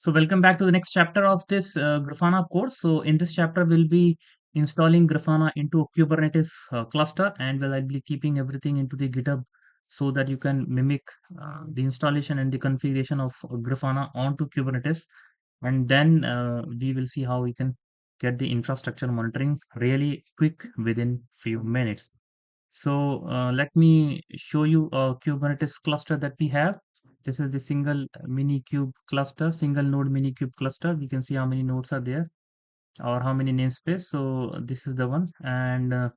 So welcome back to the next chapter of this Grafana course. So in this chapter, we'll be installing Grafana into Kubernetes cluster, and we'll be keeping everything into the GitHub so that you can mimic the installation and the configuration of Grafana onto Kubernetes. And then we will see how we can get the infrastructure monitoring really quick within few minutes. So let me show you a Kubernetes cluster that we have. This is the single Minikube cluster, single node Minikube cluster. We can see how many nodes are there or how many namespace. So this is the one. And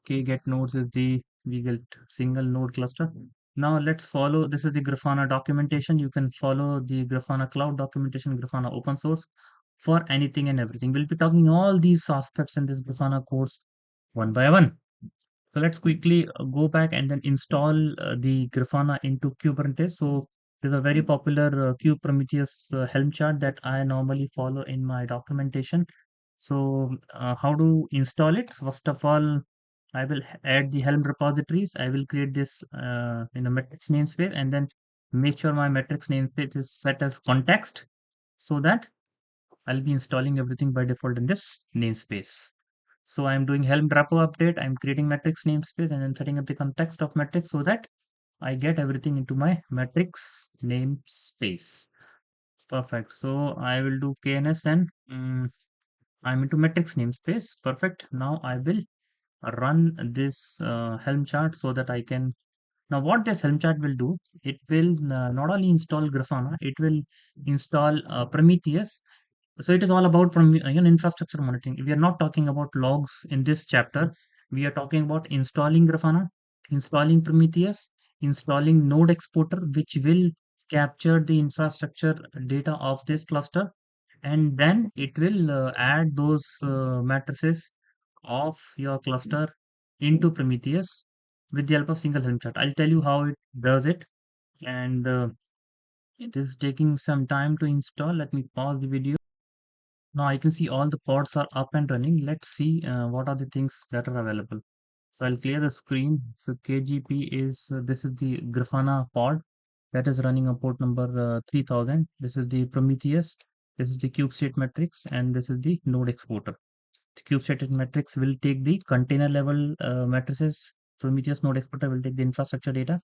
get nodes is the we get single node cluster. Now let's follow. This is the Grafana documentation. You can follow the Grafana cloud documentation, Grafana open source for anything and everything. We'll be talking all these aspects in this Grafana course one by one. So let's quickly go back and then install the Grafana into Kubernetes. So there's a very popular Prometheus Helm chart that I normally follow in my documentation. So how to install it? So first of all, I will add the Helm repositories. I will create this in a metrics namespace and then make sure my metrics namespace is set as context so that I'll be installing everything by default in this namespace. So I'm doing Helm wrapper update. I'm creating metrics namespace and then setting up the context of metrics so that I get everything into my metrics namespace. Perfect. So I will do KNS and I'm into metrics namespace. Perfect. Now I will run this Helm chart so that I can. Now what this Helm chart will do, it will not only install Grafana, it will install Prometheus. So it is all about from infrastructure monitoring. We are not talking about logs in this chapter. We are talking about installing Grafana, installing Prometheus, installing node exporter, which will capture the infrastructure data of this cluster, and then it will add those matrices of your cluster into Prometheus with the help of single Helm chart. I'll tell you how it does it, and it is taking some time to install. Let me pause the video. Now I can see all the pods are up and running. Let's see what are the things that are available. So I'll clear the screen. So KGP is this is the Grafana pod that is running on port number 3000. This is the Prometheus. This is the kubestate metrics, and this is the node exporter. The kubestate metrics will take the container level matrices. Prometheus node exporter will take the infrastructure data,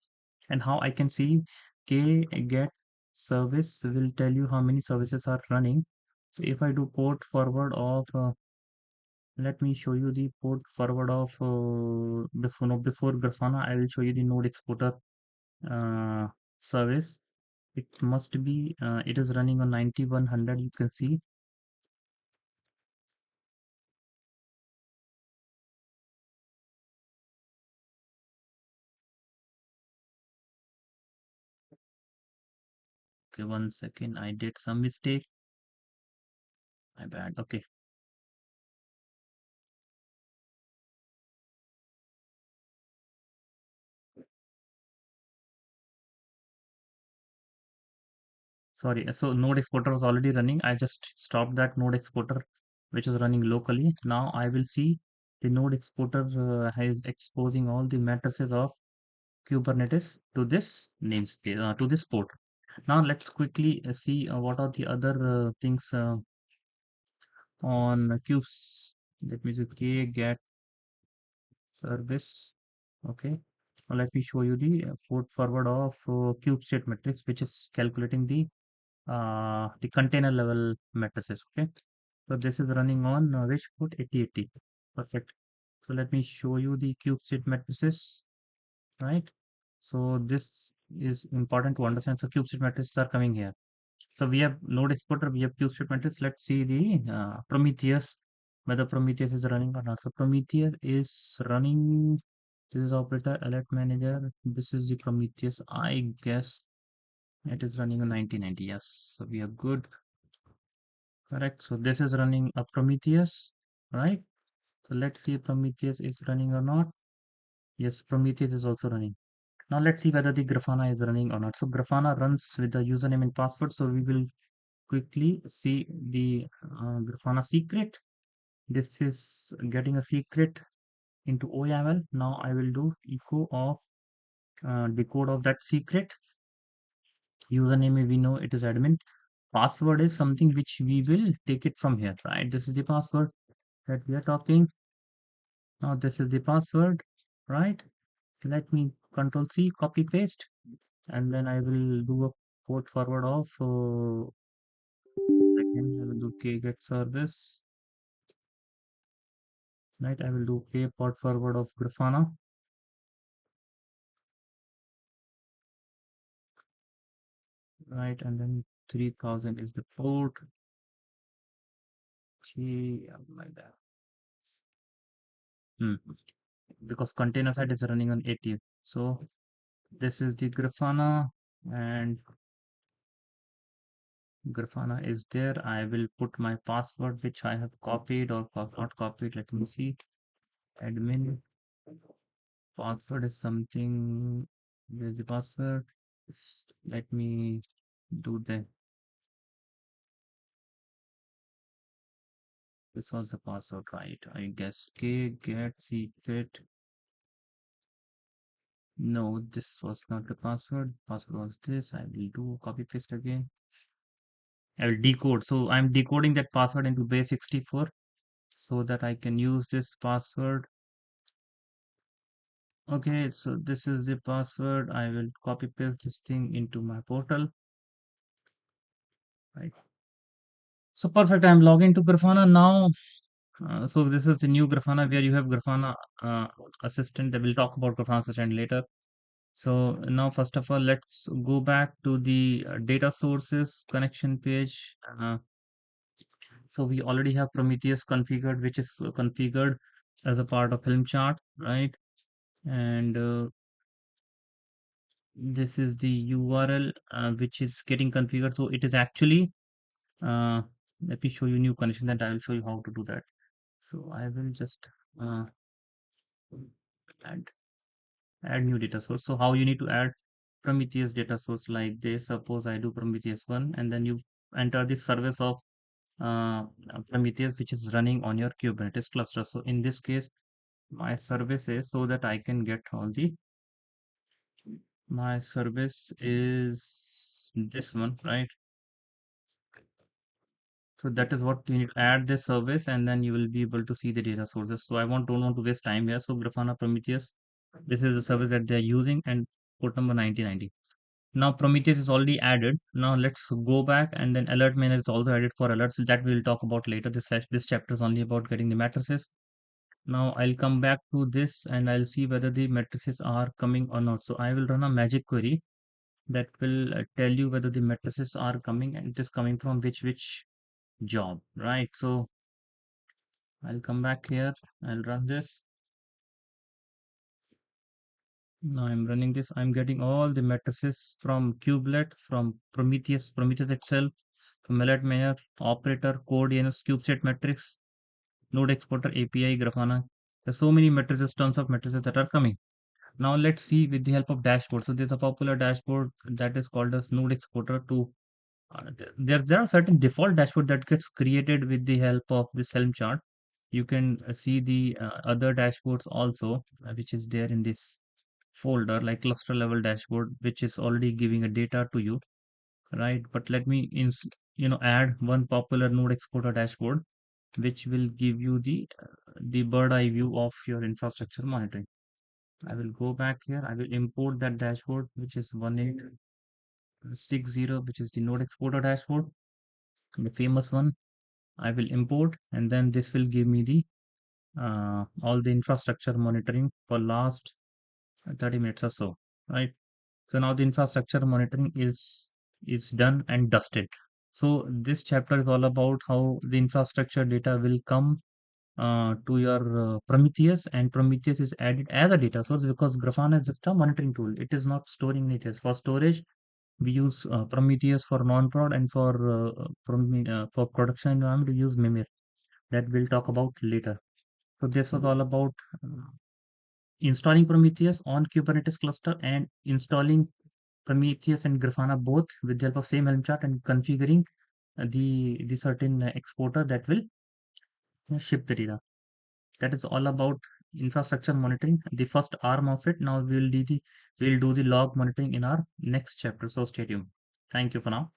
and how I can see k get service will tell you how many services are running. So if I do port forward of let me show you the port forward of before no, before Grafana, I will show you the node exporter uh, service. It must be it is running on 9100. You can see. Okay, one second, I did some mistake. My bad. Okay. Sorry, so node exporter was already running. I just stopped that node exporter, which is running locally. Now I will see the node exporter is exposing all the matrices of Kubernetes to this namespace, to this port. Now let's quickly see what are the other things on cubes. Let me see get service. Okay. Now let me show you the port forward of cube state matrix, which is calculating the container level matrices. Okay, so this is running on which port 8080. Perfect. So let me show you the kubestate matrices, right? So this is important to understand. So kubestate matrices are coming here. So we have node exporter, we have kubestate matrix. Let's see the Prometheus, whether Prometheus is running or not. So Prometheus is running. This is operator alert manager. This is the Prometheus. I guess it is running on 1990. Yes, so we are good. Correct. So this is running a Prometheus, right? So let's see if Prometheus is running or not. Yes, Prometheus is also running. Now let's see whether the Grafana is running or not. So Grafana runs with the username and password. So we will quickly see the Grafana secret. This is getting a secret into OYAML. Now I will do echo of decode of that secret. Username we know it is admin. password is something which we will take it from here, right? This is the password that we are talking. Now this is the password, right? Let me control C, copy paste, and then I will do a port forward of second. I will do k get service, right? I will do k port forward of Grafana, right? And then 3000 is the port. Like that. Hmm. Because container side is running on 80. So this is the Grafana, and Grafana is there. I will put my password which I have copied or not copied. Let me see. Admin password is something. Where's the password? Let me do the. This was the password, right? I guess k get secret. No, this was not the password. Password was this. I will do copy paste again. I will decode. So I'm decoding that password into base 64 so that I can use this password. Okay, so this is the password. I will copy paste this thing into my portal. Right. So perfect. I'm logging to Grafana now. So this is the new Grafana where you have Grafana Assistant. We'll talk about Grafana Assistant later. So now, first of all, let's go back to the data sources connection page. So we already have Prometheus configured, which is configured as a part of Helm chart, right? And this is the URL which is getting configured. So it is actually, uh, let me show you new connection, that I will show you how to do that. So I will just uh, add new data source. So how you need to add Prometheus data source like this. Suppose I do Prometheus 1, and then you enter the service of Prometheus which is running on your Kubernetes cluster. So in this case, my service is, so that I can get all the, my service is this one, right? So that is what you need to add this service, and then you will be able to see the data sources. So I don't want to waste time here. So Grafana Prometheus, this is the service that they're using, and port number 9090. Now Prometheus is already added. Now let's go back, and then alert manager is also added for alerts that we'll talk about later. This chapter is only about getting the matrices. Now I'll come back to this and I'll see whether the matrices are coming or not. So I will run a magic query that will tell you whether the matrices are coming, and it is coming from which job, right? So I'll come back here. I'll run this. Now I'm running this. I'm getting all the matrices from kubelet, from Prometheus itself, from alert manager, operator, code, DNS, kubeset matrix, node exporter, API, Grafana. There's so many matrices, tons of matrices that are coming. Now let's see with the help of dashboard. So there's a popular dashboard that is called as node exporter to there are certain default dashboard that gets created with the help of this Helm chart. You can see the other dashboards also, which is there in this folder, like cluster level dashboard, which is already giving a data to you, right? But let me add one popular node exporter dashboard which will give you the bird eye view of your infrastructure monitoring. I will go back here. I will import that dashboard, which is 1860, which is the node exporter dashboard, the famous one. I will import, and then this will give me the all the infrastructure monitoring for last 30 minutes or so, right? So now the infrastructure monitoring is done and dusted. So this chapter is all about how the infrastructure data will come to your Prometheus, and Prometheus is added as a data source because Grafana is just a monitoring tool. It is not storing data. For storage, we use Prometheus for non-prod, and for production environment, we use Mimir. That we'll talk about later. So this was all about installing Prometheus on Kubernetes cluster, and installing Prometheus and Grafana both with the help of same Helm chart, and configuring the certain exporter that will ship the data. That is all about infrastructure monitoring, the first arm of it. Now we'll do the log monitoring in our next chapter. So stay tuned. Thank you for now.